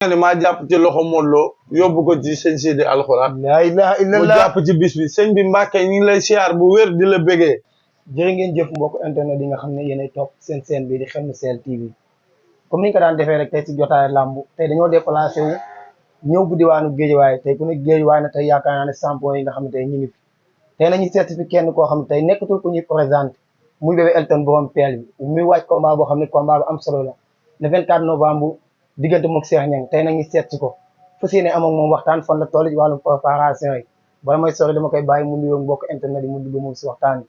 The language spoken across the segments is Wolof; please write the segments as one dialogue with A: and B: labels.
A: nga ne maa jàpp ci loxo Modou Lo yóbbu ko ci sëñ Sidi Alxuraan.
B: laa ilaha
A: mu
B: illallah.
A: jàpp ci bis bi sëñ bi Mbàkke ñu ngi lay siyaar bu wér di la bégee.
B: jërë ngeen jëf mbokk internet yi nga xam ne yéenay topp seen chaîne bi di Xelmu Sell TV comme ni ñu ko daan defee rek tey ci jotaay làmb tey dañoo déplacé wu ñëw bu diwaanu Géejawaay tey ku ne Géejawaay na tey yaakaar naa ne champion yi nga xam ne tey ñu ngi fi tey nañu certifié kenn koo xam ne tey nekkatul ku ñuy présenté muy Bébé Elton borom peel bi muy waaj combat boo xam ne combat bu am solo la le 24 novembre diggante mook Cheikh Niang tey nañu seet si ko fas yéene am ak moom waxtaan fan la toll ci wàllum préparation yi bala may sori dama koy bàyyi mu nuyoo mbokk internet yi mu dugg moom si waxtaan bi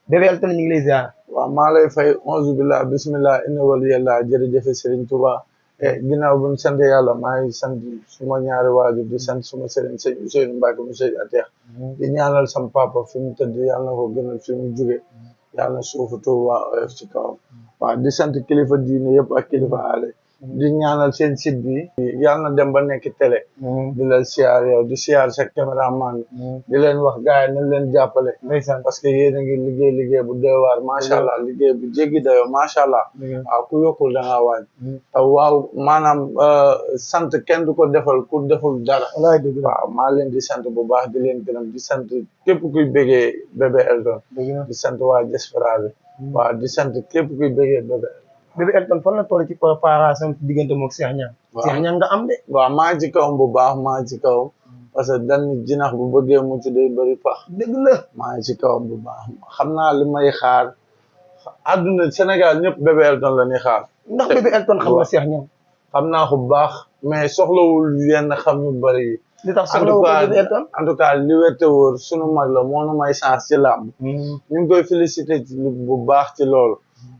B: Bébé Elton ñu ngi lay ziar.
A: waaw maa lay fay onze billah bismillah inna waliyallah jërëjëf Serigne Touba ginnaaw bu ñu sant yàlla maa ngi sant suma ñaari waajur di sant suma Serigne sëñ Ousseynou Mbacke mu sëñ Ateex di ñaanal sam papa fi mu tëdd yàlla na ko gënal fi mu jóge yàlla na suufu Touba oyof ci kawam waaw di sant kilifa diine yëpp ak kilifa aale di ñaanal seen site bi yàlla na dem ba nekk télé di la siyaar yow di siyaar sa caméraman di leen wax gars yi nañ leen jàppale parce que yéen a ngi liggéey bu doy waar macha allah liggéey bu jéggi dayoo macha allah waaw ku yokkul da ngaa wàññi waaw maanaam sant kenn du ko defal ku deful dara waaw maa leen di sant bu baax di leen gërëm di sant képp kuy bégee Bébé Elton di sant waa diaspora bi waaw di sant képp kuy bégee
B: Bébé Elton fan la toll ci préparation ci diggante mook Cheikh Niang.
A: waaw
B: Cheikh Niang nga am de.
A: waaw maa ngi ci kawam bu baax maa ngi ci kawam parce que dañ jinax bu bëggee mucc day bëri pax.
B: dëgg la.
A: maa ngi ci kawam bu baax xam naa li may xaar àdduna Sénégal ñëpp Bébé Elton la ñuy xaar.
B: ndax Bébé Elton xam nga Cheikh Niang.
A: xam naa ko bu baax mais soxlawul yenn xam yu bëri yi.
B: li tax soxlawul ko Bébé Elton
A: en tout cas li wérte wóor sunu mag la moo nu may chance ci làmb. ñu ngi koy félicité ci bu baax ci loolu.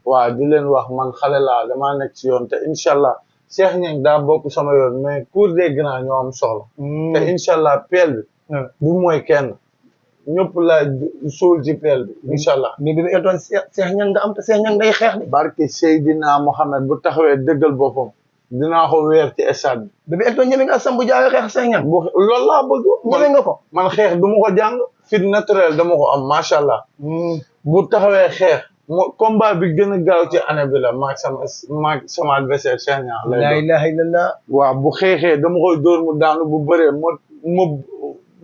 A: waaw di leen wax man xale laa damaa nekk ci yoon te incha allah Cheikh Niang daa bokk sama yoon mais cour des grands ñoo am soxla. te incha allah peel bi. bu mooy kenn ñëpp laa suul ci peel bi incha allah.
B: mais Bébé Elton Cheikh Niang nga am te Cheikh Niang day xeex de.
A: barke Seydina Mohamed bu taxawee dëggal boppam dinaa ko weer ci stade bi.
B: Bébé Elton ñeme nga sambu jaay xeex Cheikh Niang.
A: loolu laa bëgg.
B: ñeme nga ko.
A: man xeex du ma ko jàng fit naturel dama ko am macha allah. bu taxawee xeex. combat bi gën a gaaw ci année bi la maag sama adversaire Cheikh Niang lay doon.
B: la ilaha illallah.
A: waaw bu xeexee dama koy dóor mu daanu bu bëree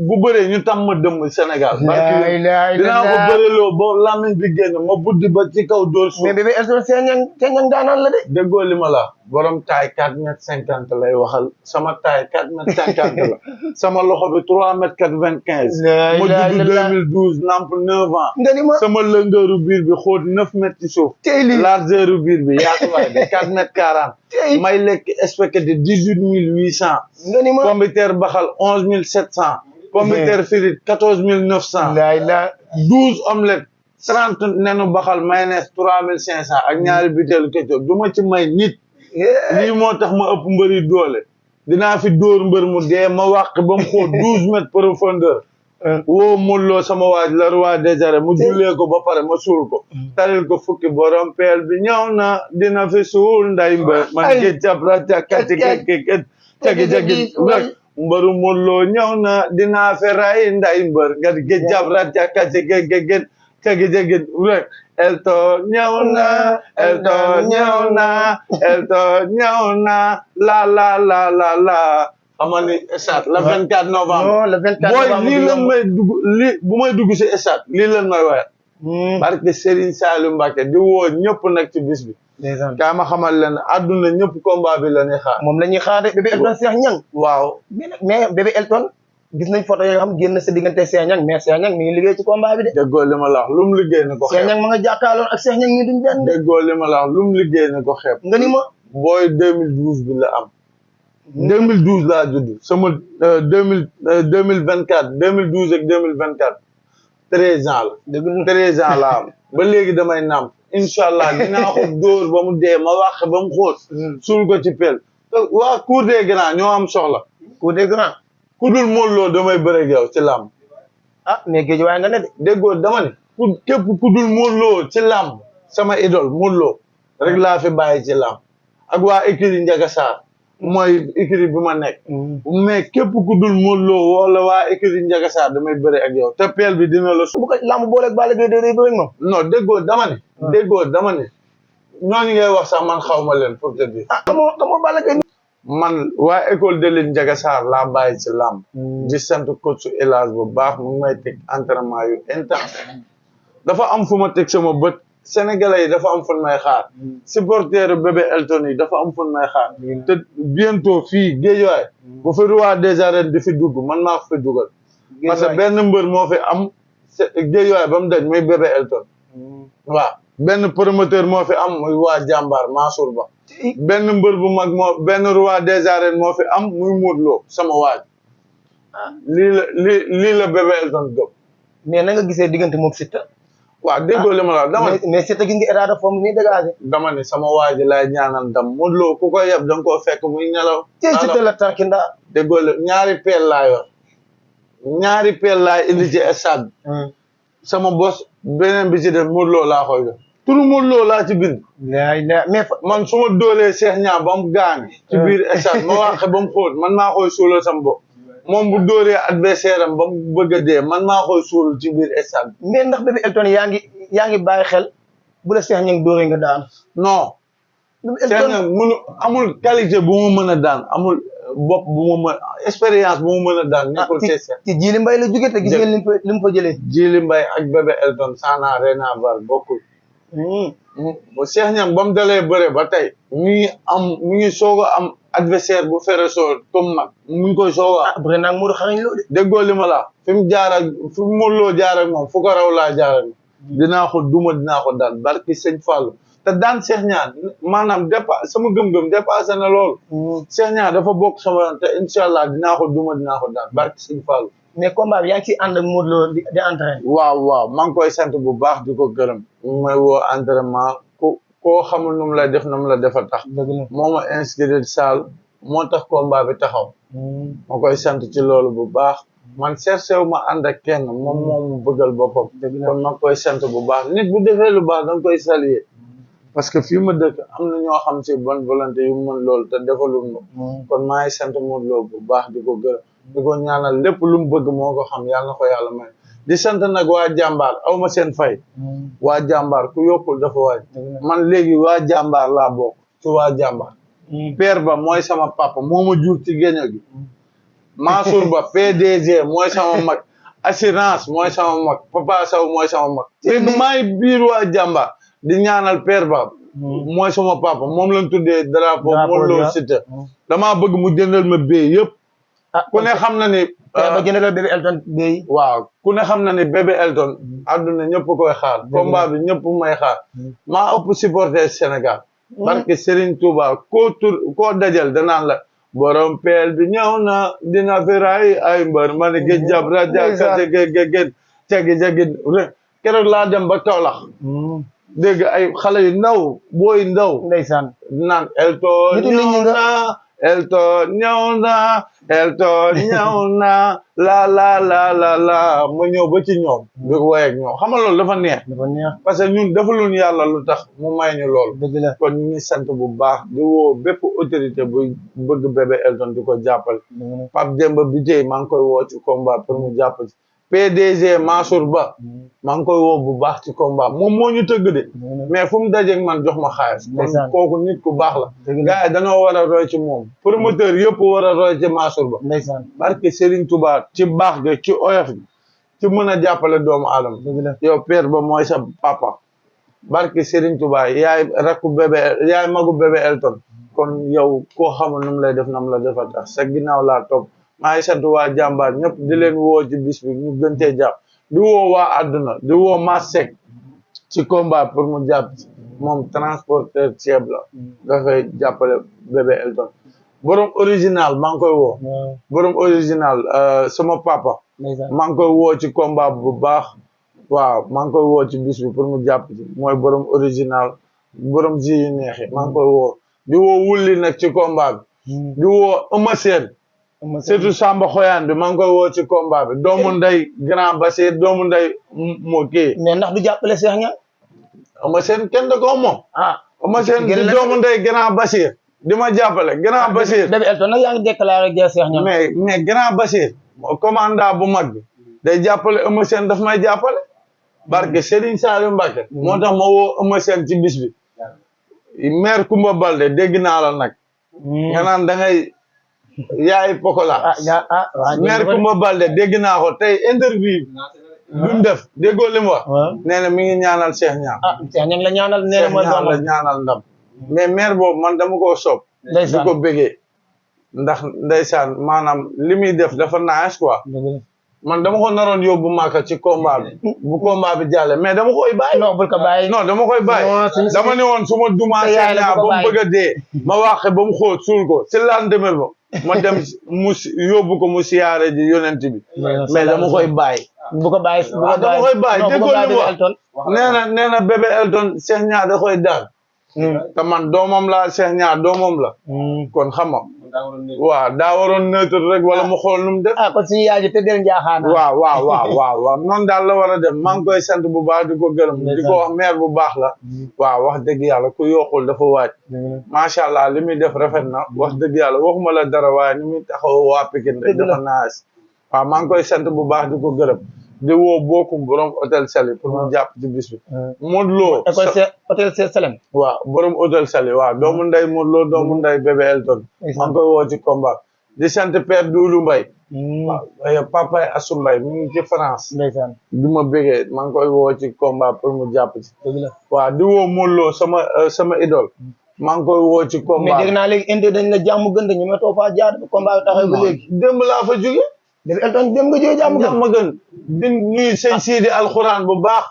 A: bu bëree ñu tam ma dëmm Sénégal.
B: la ilaha illallah
A: dinaa ko bëreloo ba làmmiñ bi génn ma buddi ba ci kaw dóor suuf.
B: mais Bébé Elton Cheikh Niang daanaan la de.
A: déggoo li ma la borom taay 4 mètres 50 lay waxal sama taay 4 mètres 50 la sama loxo bi 3 mètres 95. ma judd 2012 namp 9 ans.
B: nga ni ma
A: sama lëngëru biir bi xóot 9 mètres ci suuf.
B: tey lii
A: largeur biir bi yaatuwaay bi 4 mètres 40.
B: tey
A: may lekk spaghetti 18 800.
B: nga ni ma
A: pombiteer baxal 11 700. pombiteer frite 14 900.
B: la ilaha
A: 12 omelettes 30 nenu baxal mayonnaise 3500 ak ñaari butéelu ketchup du ma ci may nit. lii moo tax ma ëpp mbëri doole. dinaa fi dóor mbër mu dee ma wàq ba mu xóot 12 mètres profondeur. woo Modou Lo sama waaj la roi des arènes mu jullee ko ba pare ma suul ko. taril ko fukki borom peel bi ñëw na dina fi suul nday mbër. man géej cap raca kati kekeket cagi jagi rek mbëru Modou Lo ñëw na dinaa fi ray nday mbër nga géej cap raca kati kekeket cagi jagi rek Elton ñëw na Elton ñëw na Elton ñëw na la xam nga ni stade le 24 novembre.
B: non le 24
A: booy
B: novembre
A: lii lan may dugg lii bu may dugg si stade lii lan may wayal. barke Serigne Saliou Mbacke di woo ñëpp nag ci bis bi. kaa ma xamal leen àdduna ñëpp combat bi la ñuy xaar.
B: moom la ñuy xaar de Bébé Elton Cheikh Niang.
A: waaw.
B: mais Bébé Elton gis nañ photo yoo xam génn sa diggante Cheikh Niang mais Cheikh Niang mi ngi liggéey ci combat bi de.
A: déggoo li ma la wax lu mu liggéey na ko xeeb.
B: Cheikh Niang ma nga jàkkaarloon ak Cheikh Niang ñi duñ benn.
A: déggoo li ma la wax lu mu liggéey na ko xeeb.
B: nga ni ma.
A: booy 2012 bi la am. 2012 laa judd sama 2024 2012 ak 2024 13 ans la. dëgg 13 ans la am ba léegi damay nàmp incha allah dinaa ko dóor ba mu dee ma wax ba mu xóot. suul ko ci pelle. waa cour des grands ñoo am soxla.
B: cour des grands.
A: ku dul Modou Lo damay bëre ak yow ci làmb.
B: ah mais géej waaye nga ne de.
A: déggoo dama ne. képp ku dul Modou Lo ci làmb sama idole Modou Lo rek laa fi bàyyi ci làmb ak waa écurie Ndiaga Sarr mooy écurie bi ma nekk. mais képp ku dul Modou Lo wala waa écurie Ndiaga Sarr damay bëre ak yow te peel bi dina la.
B: bu ko làmb booleeg Balla Gaye day bëre moom.
A: non déggoo dama ne. déggoo dama ne ñooñu ngay wax sax man xaw ma leen pour te dire.
B: ah xamoo Balla Gaye
A: man waa école de Line Ndiaga Sarr laa bàyyi ci làmb di sant coach El Hadj bu baax mu ngi may teg entraînement yu intense dafa am fu ma teg sama bët sénégalais yi dafa am fu may xaar supporter bébé Elton yi dafa am fu may xaar te bientôt fii Guédiawaye bu fi roi des arènes di fi dugg man maa ko fi dugal parce que benn mbër moo fi am Guédiawaye ba mu daj muy bébé Elton waaw benn promoteur moo fi am muy waa jàmbaar Mansour Ba benn mbër bu mag moo benn roi des arènes moo fi am muy Modou Lo sama waaj lii la bébé Elton gëm
B: mais na nga gisee diggante moom Siteu
A: waaw déggoo li ma la dama
B: mais Siteu gis nga état de forme ni dégagé
A: dama ne sama waa ji laay ñaanal ndam Modou Lo ku ko yeb da nga koo fekk muy nelaw
B: ci Siteu la tarkinda
A: déggoo la ñaari peel laa yor ñaari peel laa indi ci stade sama bos beneen bi ci def Modou Lo laa koy def turu Modou Lo laa ci bind
B: mais
A: man su ma doolee Cheikh Niang ba mu gaañ ci biir stade ma waxee ba mu xóot man maa koy suulal sama bopp moom bu dóoree adversaire am ba mu bëgg a dee man maa koy suul ci biir stade
B: mais ndax bébé Elton yaa ngi bàyyi xel bu la Cheikh Niang dóoree nga daan
A: non Cheikh Niang mënu amul qualité bu mu mën a daan amul bopp bu mu mën expérience bu mu mën a daan nekkul ci
B: Djily Mbaye la jóge te gis ngeen li mu fa jëlee
A: Djily Mbaye ak bébé Elton ça n'a rien à voir bokkul bu Cheikh Niang ba mu dalee bëre ba tey mi ngi soog a am adversaire bu fere soo comme mag mu ngi koy soog a
B: bëre naag Modou xarañ loo de
A: déggoo li ma la fi mu jaar ak fi mu Modou Lo jaar ak moom fu ko raw laa jaar ak dinaa ko duma dinaa ko daan barki sëñ Fallou te daan Cheikh Niang maanaam sama gëm-gëm dépassé na loolu Cheikh Niang dafa bokk sama te incha allah dinaa ko duma dinaa ko daan barki sëñ Fallou
B: mais combat bi yaa ngi ciy ànd ak Modou Lo di entraîné
A: waaw maa ngi koy sant bu baax di ko gërëm may woo entraînement koo xamul nu mu lay def na mu la defa tax moo ma inscrire salle moo tax combat bi taxaw ma koy sant ci loolu bu baax man cherché wu ma ànd ak kenn moom mu bëggal boppam kon ma koy sant bu baax nit bu defee lu baax danga koy saluer parce que fii ma dëkk am na ñoo xam si bonne volonté yu mën loolu te defalul ma kon maa ngi sant Modou Lo bu baax di ko gërëm di ko ñaanal lépp lu mu bëgg moo ko xam yàlla na ko yàlla may di sant nag waa jàmbaar aw ma seen fay waa jàmbaar ku yokkul dafa waaj man léegi waa jàmbaar laa bokk ci waa jàmbaar père ba mooy sama papa moo ma jur ci géño gi Mansour Ba PDG mooy sama mag assurance mooy sama mag Papa Sow mooy sama mag léegi maay biir waa jàmbaar di ñaanal père ba mooy sama papa moom lañ tuddee drapeau Modou Lo Siteu damaa bëgg mu jëndal ma bee yëpp ku ne xam na ni
B: ba jëndal bébé Elton bee
A: waaw ku ne xam na ni bébé Elton àdduna ñëpp koy xaar combat bi ñëpp may xaar maa ëpp supporter Sénégal parce que Serigne Touba koo dajal danaan la borom peel bi ñëw na dina fi ray ay mbër ma ne géej jab raja kate géej jagi keroog laa dem ba Kaolack dégg ay xale yu ndaw booy ndaw
B: ndeysaan
A: naan Elton ñëw na Elton ñëw na Elton ñëw na la ma ñëw ba ci ñoom di woy ak ñoom xam nga loolu dafa neex parce que ñun defaluñ yàlla lu tax mu may ñu loolu kon ñu ngi sant bu baax di woo bépp autorité bu bëgg bébé Elton di ko jàppale Pape Demba bi tey maa ngi koy woo ci combat pour mu jàpp ci PDG Mansour Ba maa ngi koy woo bu baax ci combat moom moo ñu tëgg de mais fu mu dajeeg man jox ma xaalis kon kooku nit ku baax la gars yi dañoo war a roy ci moom promoteur yëpp war a roy ci Mansour Ba barke Serigne Touba ci baax ga ci oyof gi ci mën a jàppale doomu aadama yow père ba mooy sa papa barke Serigne Touba yaay rakku bébé yaay magu bébé Elton kon yow koo xamul nu mu lay def na mu la defa tax sa ginnaaw laa topp maa ngi sant waa jàmbaar ñëpp di leen woo ci bis bi ñu gën cee jàpp di woo waa àdduna di woo Masek ci combat pour mu jàpp moom transporteur ceeb la dafay jàppale bébé Elton borom original maa ngi koy woo borom original sama papa maa ngi koy woo ci combat bu baax waaw maa ngi koy woo ci bis bi pour mu jàpp ci mooy borom original borom ji yu neexi maa ngi koy woo di woo wulli nag ci combat bi di woo Eumeu Sène surtout Samba Xoyaan bi maa ngi koy woo ci combat bi doomu nday Grand Basir doomu nday moo kii
B: mais ndax du jàppale Cheikh Niang
A: Eumeu Sène kenn da ko moom Eumeu Sène di doomu nday Grand Basir di ma jàppale Grand Basir
B: bébé Elton nag yaa ngi déclaré guerre Cheikh Niang
A: mais Grand Basir commandant bu mag bi day jàppale Eumeu Sène daf may jàppale barke Serigne Saliou Mbacké moo tax ma woo Eumeu Sène ci bis bi maire Koumba Balde dégg naa la nag nga naan da ngay yaay Pokola maire Kumba Balde dégg naa ko tey interview bi mu def déggoo li mu wax nee na mi ngi ñaanal Cheikh Niang
B: Cheikh Niang la ñaanal nee na mooy
A: Cheikh Niang la ñaanal ndam mais maire boobu man dama koo soob di ko bégee ndax ndeysaan maanaam li muy def dafa nice quoi man dama ko naroon yóbbu Màkka ci combat bi bu combat bi jàlle mais dama koy bàyyi
B: non bul ko bàyyi
A: non dama koy bàyyi dama ne woon su ma dumaa Cheikh Niang ba mu bëgg a dee ma waxee ba mu xóot suul ko si lendemain ba ma dem mu yóbbu ko mu siyaare ji yonent bi mais dama koy bàyyi
B: bu ko bàyyi
A: dama koy bàyyi déggoo li mu wax nee na bébé Elton Cheikh Niang da koy daan te man doomam la Cheikh Niang doomam la kon xam nga waaw daa waroon neutre rek wala mu xool nu mu def
B: kon suñu yaay ji tëddeel njaaxaan
A: waaw noonu daal la war a def maa ngi koy sant bu baax di ko gërëm di ko wax maire bu baax la waaw wax dëgg yàlla ku yokkul dafa waaj macha allah li muy def rafet na wax dëgg yàlla waxuma la dara waaye ni muy taxaw waa Pikine rek dafa naas waaw maa ngi koy sant bu baax di ko gërëm di woo bokkum borom hôtel Sali pour mu jàpp ci bis bi Modou Lo
B: hôtel Salem
A: waaw borom hôtel Sali waaw doomu nday Modou Lo doomu nday bébé Elton maa ngi koy woo ci combat di sant père Doudou Mbaye waaw papa Assou Mbaye mi ngi ci France di ma bégee maa ngi koy woo ci combat pour mu jàpp ci waaw di woo Modou Lo sama idole maa ngi koy woo ci combat
B: mais dégg naa léegi indi dañ la jàmm gën ñu ma too faa jaar combat bi taxaw ba léegi
A: démb laa fa jóge
B: bébé Elton dem nga jóge jàmm
A: gën di nuyu sëñ Sidi alxuraan bu baax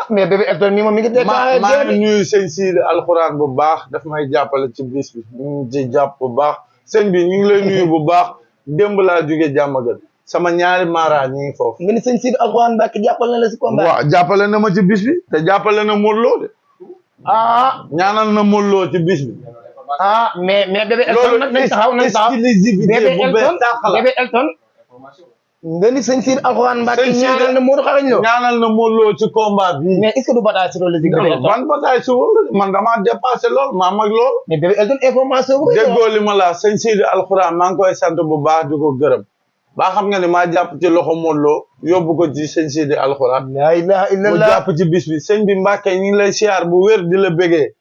B: mais bébé Elton mi moom mi ngi dégg
A: maa ngi nuyu sëñ Sidi alxuraan bu baax daf may jàppale ci bis bi ñu ngi ci jàpp bu baax sëñ bi ñu ngi lay nuyu bu baax démb laa jóge jàmm gën sama ñaari mara ñi ngi foofu
B: nga ni sëñ Sidi alxuraan Mbàkke jàppale na la si combat
A: waaw jàppale na ma ci bis bi te jàppale na Modou Lo de ñaanal na Modou Lo ci bis bi
B: mais bébé Elton nag nañ taxaw bébé Elton nga ni sëñ Sidi alxuraan Mbàkke ñaanal na Modou xarañ Lo
A: ñaanal na Modou Lo ci combat bi
B: mais est-ce que du bataille psychologique bébé Elton
A: ban bataille psychologique man damaa dépassé lool maa mag lool
B: mais bébé Elton information bu
A: déggoo li ma la sëñ Sidi alxuraan maa ngi koy sant bu baax di ko gërëm baa xam nga ni maa jàpp ci loxo Modou Lo yóbbu ko ci sëñ Sidi alxuraan
B: la ilaha illallah
A: mu jàpp ci bis bi sëñ bi Mbàkke ñu ngi lay siyaar bu wér di la bégee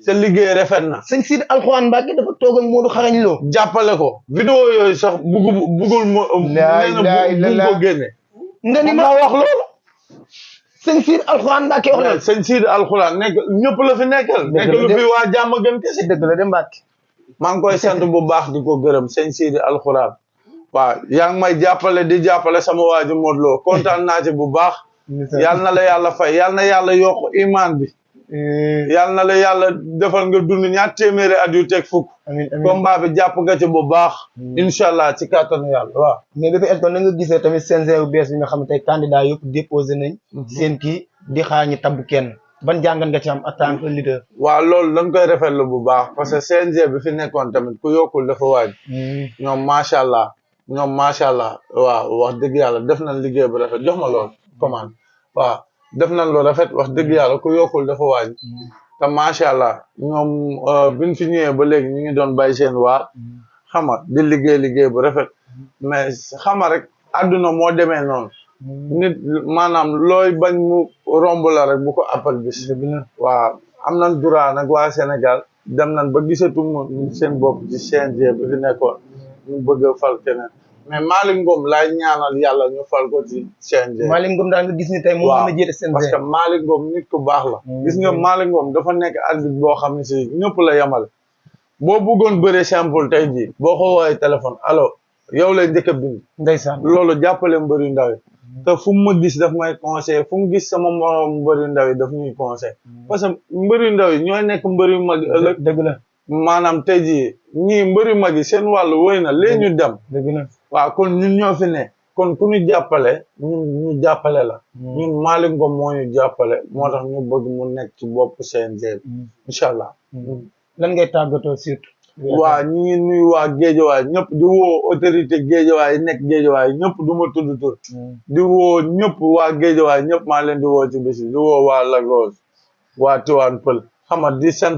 A: sa liggéey rafet na
B: sëñ Sidi alxuraan Mbàkke dafa toog ak Modou xarañ Lo
A: jàppale ko vidéo yooyu sax bugul ko génne
B: nga ni ma wax loolu sëñ Sidi alxuraan Mbàkke wax na
A: sëñ Sidi alxuraan nekk ñëpp la fi nekkal nekk lu fi waa jàmm gën kese
B: dëgg la de Mbàkke
A: maa ngi koy sant bu baax di ko gërëm sëñ Sidi alxuraan waaw yaa ngi may jàppale di jàppale sama waaju Modou Lo kontaan naa ci bu baax yal na la yàlla fay yal na yàlla yokk imaan bi yal na la yàlla defal nga dund ñaar téeméeri at yu teg fukk combat bi jàpp nga ci bu baax incha allah ci kàttanu yàlla waaw
B: mais bébé Elton na nga gisee tamit CNG bu bees bi nga xam ne tey candidat yëpp déposé nañ seen kii di xaar ñi tabb kenn ban jàngat nga ci am en tant que leader
A: waaw loolu dañ koy rafetlu bu baax parce que CNG bi fi nekkoon tamit ku yokkul dafa waaj ñoom macha allah waaw wax dëgg yàlla def nañ liggéey bu rafet jox ma loolu commande waaw def nañ lu rafet wax dëgg yàlla ku yokkul dafa waaj te macha allah ñoom biñ fi ñëwee ba léegi ñu ngi doon bàyyi seen waar xama di liggéey bu rafet mais xama rek àdduna moo demee noonu nit maanaam looy bañ mu romb la rek bu ko appal bis waaw am nañ droit nag waa Sénégal dem nañ ba gisatu seen bopp ci CNG bi fi nekkoon ñu bëgg a fal keneen mais Malick Ngom laay ñaanal yàlla ñu fal ko ci CNG.
B: Malick Ngom daal nga gis ni tey moo mën a jiite CNG
A: parce que Malick Ngom nit ku baax la. gis nga Malick Ngom dafa nekk arbitre boo xam ne si ñëpp la yemale. boo bëggoon bëree simple tey jii boo ko woowee téléphone allo yow lay njëkk a bind.
B: ndeysaan
A: loolu jàppale mbëri ndaw yi. te fu mu ma gis daf may conseil fu mu gis sama morom mbëri ndaw yi daf ñuy conseil parce que mbëri ndaw yi ñooy nekk mbëri mag ëllëg.
B: dëgg la
A: maanaam tey jii ñii mbëri mag yi seen wàllu wóy na léegi ñu dem.
B: dëgg la
A: waaw kon ñun ñoo fi ne kon ku ñu jàppale ñu jàppale la. ñun Malick Ngom moo ñu jàppale moo tax ñu bëgg mu nekk ci bopp CNG bi. incha allah.
B: lan ngay tàggatoo surtout.
A: waa ñu ngi nuyu waa Géejawaay ñëpp di woo autorité Géejawaay nekk Géejawaay ñëpp du ma tudd tur. di woo ñëpp waa Géejawaay ñëpp maa leen di woo ci bés di woo waa Lagos waa Tivaouane Peulh xam nga di sant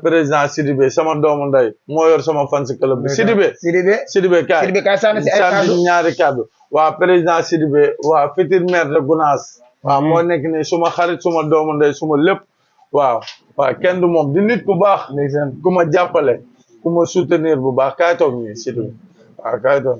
A: président Sidibé sama doomu nday moo yor sama fans club bi Sidibé kaay
B: sant
A: ñaari kàddu waa président Sidibé waa futur maire de Gounass waaw moo nekk ne suma xarit suma doomu nday suma lépp waaw kenn du moom di nit ku baax ku ma jàppale ku ma soutenir bu baax kaay toog nii Sidibé waaw kaay toog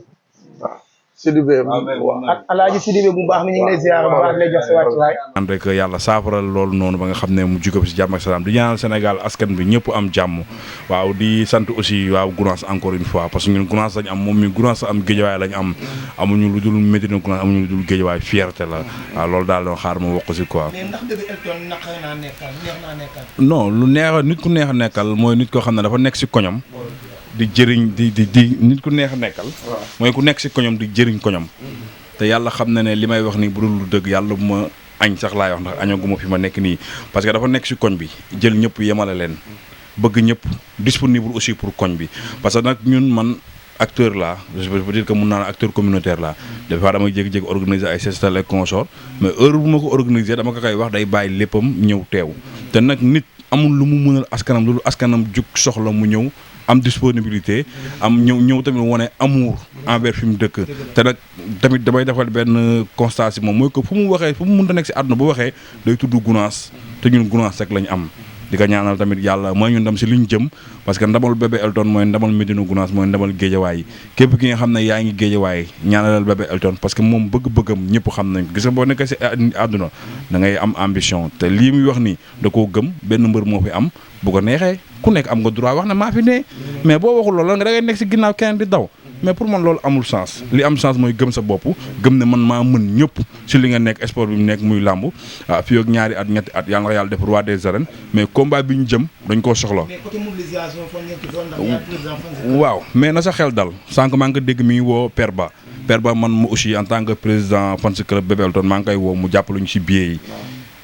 A: waaw Sidibé waaw
B: ak Alaaji Sidibé bu baax mi ñu ngi lay ziar bu baax di lay jox sa wàccuwaay.
C: an rek yàlla saafara loolu noonu ba nga xam ne mu jóge si jàmm ak salaam di ñaanal Sénégal askan bi ñëpp am jàmm waaw di sant aussi waaw Gounass encore une fois parce que ñun Gounass lañ am moom mi Gounass am Guédiawaye lañ am amuñu lu dul Médina Gounass amuñu lu dul Guédiawaye fierté la waaw loolu daal doon xaar ma wax ko si quoi.
B: mais ndax Bébé Elton naqare naa nekkal neex naa nekkal.
C: non lu neex nit ku neex a nekkal mooy nit koo xam ne dafa nekk si koñam di jëriñ di nit ku neex a nekkal mooy ku nekk si koñam di jëriñ koñam te yàlla xam na ne li may wax ni bu dul lu dëgg yàlla bu ma añ sax laay wax ndax añaguma fi ma nekk nii parce que dafa nekk si koñ bi jël ñëpp yemale leen bëgg ñëpp disponible aussi pour koñ bi parce que nag ñun man acteur là je peux dire que mun naa ne acteur communautaire là des fois damay jékki-jékki organiser ay festivals et consorts mais heure bu ma ko organiser dama ko koy wax day bàyyi léppam ñëw teew te nag nit amul lu mu mënal askanam loolu askanam jug soxla mu ñëw am disponibilité am ñëw tamit wane amour envers fi mu dëkk te nag tamit damay defal benn constat si moom mooy que fu mu mënta nekk si àdduna bu waxee day tudd Gounass te ñun Gounass rek lañ am di ko ñaanal tamit yàlla mooy ñu ndam si liñ jëm parce que ndamal Bébé Elton mooy ndamal Médina Gounass mooy ndamal Guédiawaye képp ki nga xam ne yaa ngi Guédiawaye ñaanalal Bébé Elton parce que moom bëgg-bëggam ñëpp xam nañ gis nga boo nekkee si àdduna da ngay am ambition te lii muy wax ni da koo gëm benn mbër moo fi am bu ko neexee ku nekk am nga droit wax na maa fi ne mais boo waxul loolu nga da ngay nekk si ginnaaw keneen di daw mais pour man loolu amul sens li am sens mooy gëm sa bopp gëm ne man maa mën ñëpp si li nga nekk sport bi mu nekk muy làmb waaw fii ak ñaari at ñetti at yàlla na yàlla def roi des arènes mais combat bi ñu jëm dañ koo soxla.
B: mais côté mobilisation fan ngeen ci doon ndax yaa président fan
C: waaw mais na sa xel dal sànq maa ngi ko dégg mi ngi woo Père Ba man ma aussi en tant que président fan club Bébé Elton maa ngi koy woo mu jàppaluñu si billet yi.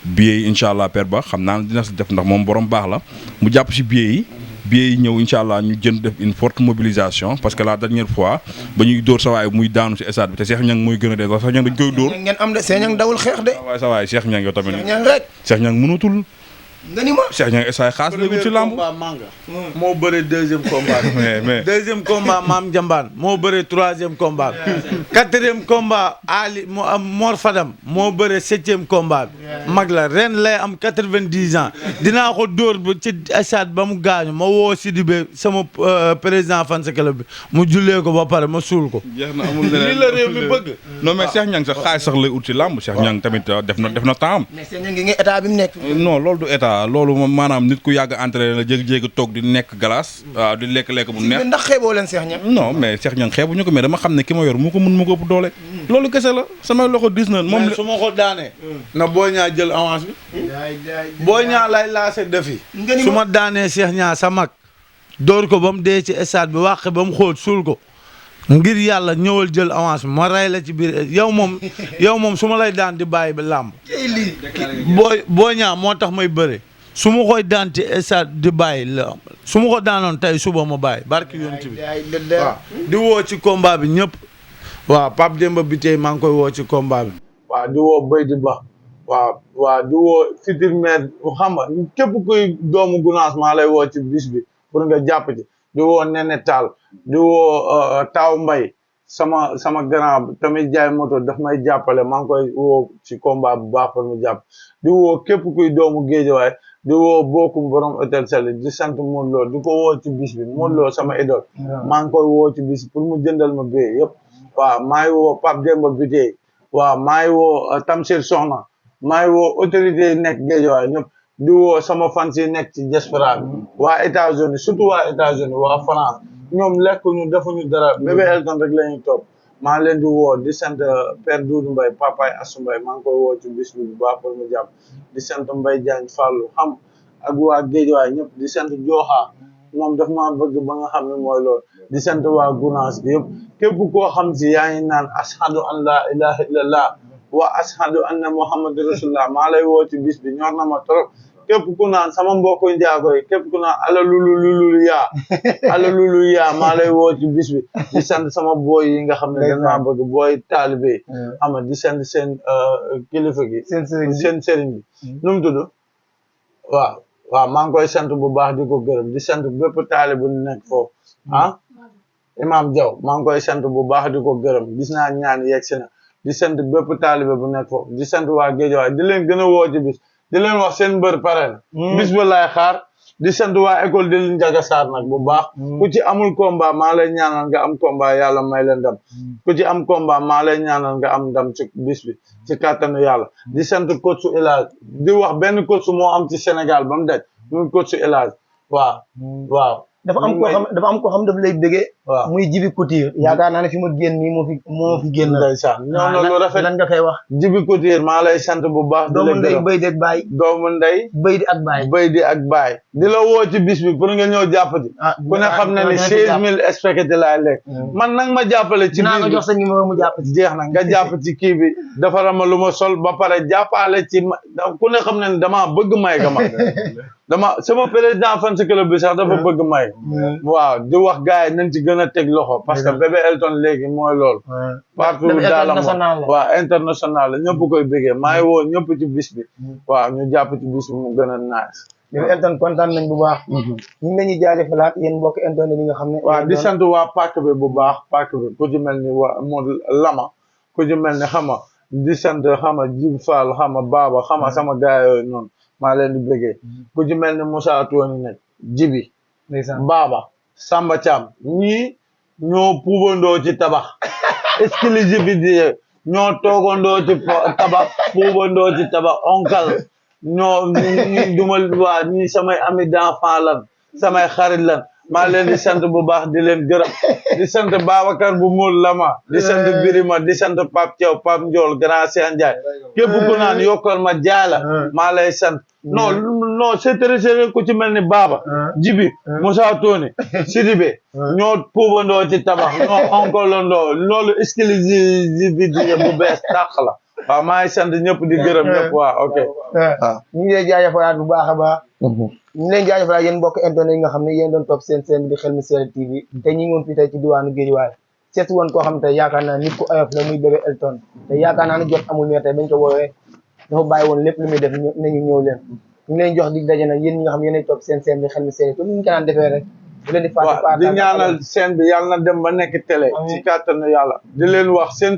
C: billet yi incha allah Père Ba xam naa ne dina si def ndax moom borom baax la mu jàpp si billet yi ñëw incha allah ñu jën def une forte mobilisation parce que la dernière fois ba ñuy dóor sa waay muy daanu si stade bi te Cheikh Niang mooy gën a dee sax Cheikh Niang dañ koy dóor.
B: ngeen am de Cheikh Niang dawul xeex de.
C: waaye sa waay Cheikh Niang yow tamit.
B: Cheikh Niang rek.
C: Cheikh Niang mënatul.
B: nga ni ma.
C: Cheikh Niang stade xaas léegi ci lamb.
A: Manga moo bëre deuxième combat
C: mais
A: deuxième combat Maam Jambaan moo bëre troisième combat quatrième combat Ali Mor Fadam moo bëre septième combat bi mag la ren lay am 90 ans dinaa ko dóor ba ci stade ba mu gaañu ma woo Sidibé sama président fans club bi mu jullee ko ba pare ma suul ko.
C: jeex na amul leneen
A: lii la réew mi bëgg.
C: non mais Cheikh Niang sax xaalis sax lay ut ci làmb Cheikh Niang tamit def na temps am.
B: mais Cheikh Niang ngi nga état bi mu nekk.
C: non loolu du état loolu moom maanaam nit ku yàgg entraîné la jékki-jékki toog di nekk glace waaw di lekk-lekk bu neex.
B: ndax xeeboo leen Cheikh Niang.
C: non mais Cheikh Niang xeebuñu ko mais dama xam ne ki ma yor mu ko mën mu ko ëpp doole. loolu kese la samay loxo dis na moom.
A: su ma ko daanee. na Boy Niang jël avance bi. Boy Niang lay lancé défi. su ma daanee Cheikh Niang sa mag. door ko ba mu dee ci stade bi wàq ba mu xóot suul ko. ngir yàlla ñëwal jël avance bi ma rey la ci biir yow moom su ma lay daan di bàyyi ba làmb. Boy Niang moo tax may bëre. su ma koy daan ci stade di bàyyi la su ma ko daanoon tey suba ma bàyyi barki yonent bi waaw di woo ci combat bi ñëpp. waaw Pape Demba bi tey maa ngi koy woo ci combat bi.
D: waaw di woo Béy di Ba waaw di woo futur maire xam nga képp kuy doomu Gounass maa lay woo ci bis bi pour nga jàpp ci di woo Nene Tall di woo Taw Mbay sama grand tamit jaay moto daf may jàppale maa ngi koy woo ci combat bu baax pour mu jàpp di woo képp kuy doomu Géejawaay di woo bokkum borom hôtel Sall di sant Modou Lo di ko woo ci bis bi Modou Lo sama idole maa ngi koy woo ci bis pour mu jëndal ma bee yëpp waaw maa ngi woo Pape Demba Biteye waaw maa ngi woo Tamsir Soxna maa ngi woo autorité yi nekk Guédiawaye ñëpp di woo sama fans yi nekk ci diaspora bi waa États-Unis surtout waa États-Unis waa France ñoom lekkuñu defuñu dara Bébé Elton rek la ñuy topp maa ngi leen di woo di sant Père Doudou Mbaye Papaay Assou Mbaye maa ngi koy woo ci bis bi bu baax pour mu jàpp di sant Mbaye Diagne Fallou xam ak waa Guédiawaye ñëpp di sant Jooxa moom daf maa bëgg ba nga xam ne mooy loolu di sant waa Gounass bi yëpp képp koo xam si yaa ngi naan ashadu an la ilaha illallah wa ashadu anna muhammadu rasulullah maa lay woo ci bis bi ñor na ma trop képp ku naan sama mbokku njaago yi képp ku naan ala lulu yaa maa lay woo ci bis bi di sant sama booy yi nga xam ne dañ maa bëgg booy taalibe ama di sant seen kilifa gi seen sëriñ bi nu mu tudd waaw maa ngi koy sant bu baax di ko gërëm di sant bépp taalibe bu nekk foofu Imam Diaw maa ngi koy sant bu baax di ko gërëm gis naa ñaan yegg si na di sant bépp taalibe bu nekk foofu di sant waa Guédiawaye di leen gën a woo ci bis di leen wax seen mbër pare na bis ba laay xaar
A: di sant waa école de Ndiaga Sarr nag bu baax ku ci amul combat maa lay ñaanal nga am combat yàlla may la ndam ku ci am combat maa lay ñaanal nga am ndam ci bis bi ci kàttanu yàlla di sant coach El Hadj di wax benn coach moo am ci Sénégal ba mu daj muy coach El Hadj waaw
B: dafa am koo xam daf lay bëggee.
A: waaw
B: muy Jibi Couture. yaakaar naa ne fi ma génn nii moo fi génn.
A: ndeysaan ñoo na lu rafet
B: lan nga koy wax.
A: Jibi Couture maa lay sant bu baax.
B: doomu ndey bëy di ak baay.
A: doomu ndey.
B: bëy di ak baay.
A: bëy di ak baay. di la woo ci bis bi pour nga ñëw jàppati. ku ne xam na ne 16000 spectacle laay lekk. man nag ma jàppale. ci biir
B: naa nga jox sa numéro mu jàpp ci.
A: jeex na nga jàpp ci kii bi defaral ma lu ma sol ba pare jàppale ci ku ne xam na ne damaa bëgg may ga ma sama président fan si club bi sax dafa bëgg may. waaw di wax gars yi nañ ci gën a teg loxo parce que bébé Elton léegi mooy loolu. partout daal waaw international la ñëpp koy bëggee maa ngi woo ñëpp ci bis bi. waaw ñu jàpp ci bis bi mu gën a nice.
B: bébé Elton kontaan nañ bu baax. ñu ngi leen di jaajëfalaat yéen mbokk internet yi nga xam ne.
A: waaw di sant waa pàkk bi bu baax pàkk bi ku ci mel ni waa Modou Lama ku ci mel ni xama di sant xama Jib Fall xama Baba xama sama gars yooyu noonu. maa leen di bëggee ku ci mel ni Moussa Tony nag Jibi Baba Samba Thiam ñii ñoo puubandoo ci tabax exclusivité ñoo toogandoo ci tabax puubandoo ci tabax onkal ñoo ñi dumal waa ñi samay ami d'enfant lan samay xarit lan maa leen di sant bu baax di leen gërëm di sant Babacar bu Moul Lama di sant Birima di sant Pape Thiaw Pape Ndiol Grand Cheikh Ndiaye képp ku naan yokkal ma jaay la maa lay sant non c'est très sérieux ku ci mel ni Baba Jibi Moussa Tony Sidibé ñoo puubandoo ci tabax ñoo onkolandoo loolu exclusivité bu bees tàq la waaw maa ngi sant ñëpp di gërëm ñëpp waaw ok
B: waaw ñu ngi lay jaajëfalaat bu baax a baax ñu ngi leen jaajëfalaat yéen mbokk internet yi nga xam ne yéen doon topp seen bi di Xelmi Sell TV te ñu ngi woon fii tey ci diwaanu Guédiawaye seet woon koo xam te yaakaar naa nit ku oyof la muy bébé Elton te yaakaar naa ne jot amul mais tey bañ ko woowee dafa bàyyi woon lépp lu muy def nañu ñëw leen ñu leen jox dig daje nag yéen ñi nga xam yéenay topp seen bi Xelmi Sell comme ni ñu ko daan defee rek bu leen di fàtte
A: di ñaanal seen bi yàlla na dem ba nekk télé ci kàttanu yàlla di leen wax seen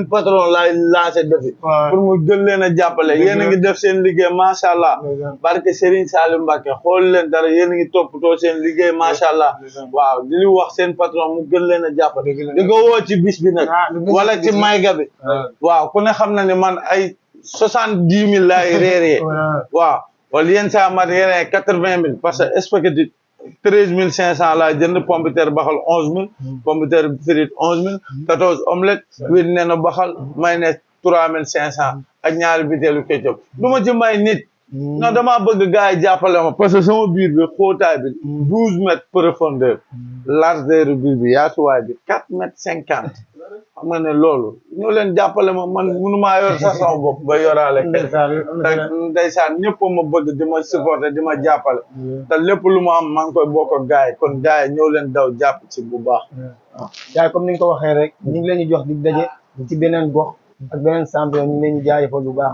A: patron laay lancé defi pour mu gën leen a jàppale yéen a ngi def seen liggéey macha allah barke Serigne Salim Mbacke xool leen dara yéen a ngi toppatoo seen liggéey macha allah waaw di lu wax seen patron mu gën leen a jàppale di ko woo ci bis bi nag wala ci mayga bi waaw ku ne xam na ne man ay 70 000 laay réeree waaw wala yenn saa mat yeneen 80 000 parce que spaghetti 13 500 laa jënd pomme de terre baxal 11 000 pomme de terre frite 11 000 14 omelette 8 nena baxal mayonnaise 3 500 ak ñaari butéelu ketchup du ma ci may nit non damaa bëgg gars yi jàppale ma parce que sama biir bi xóotaay bi 12 mètres profondeur largeur biir bi yaatuwaay bi 4 mètres 50 xam nga ne loolu ñoo leen jàppale ma man mënumaa yor sax sama bopp ba yoraale ndeysaan ñëpp ma bëgg di ma supporter di ma jàppale te lépp lu ma am maa ngi koy bokk ak gars yi kon gars yi ñoo leen daw jàpp ci bu baax
B: waaw gars yi comme ni nga ko waxee rek ñu ngi leen di jox di daje ci beneen gox ak beneen champion ñu ngi leen di jaajëfal bu baax